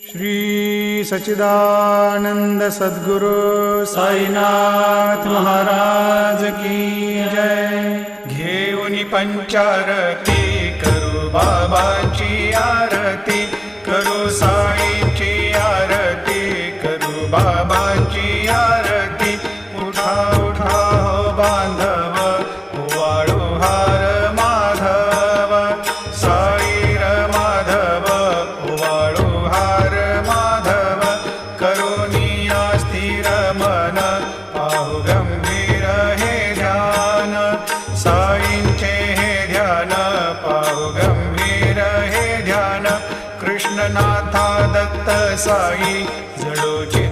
श्री सच्चिदानंद सद्गुरु साईनाथ महाराज की जय। घेऊनी पंचारती करू बाबाची आरती, करू साईची आरती, करू बाबाची आरती। उठा उठा हो बांधव, वाळू हार माधव, साईर माधव, वाळू हार माधव। करुनिया स्थिर मन, पाहु गंभीर हे ध्यान, साईंचे हे ध्यान, पाहु गंभीर हे ध्यान। कृष्णनाथा दत्त साई जडोची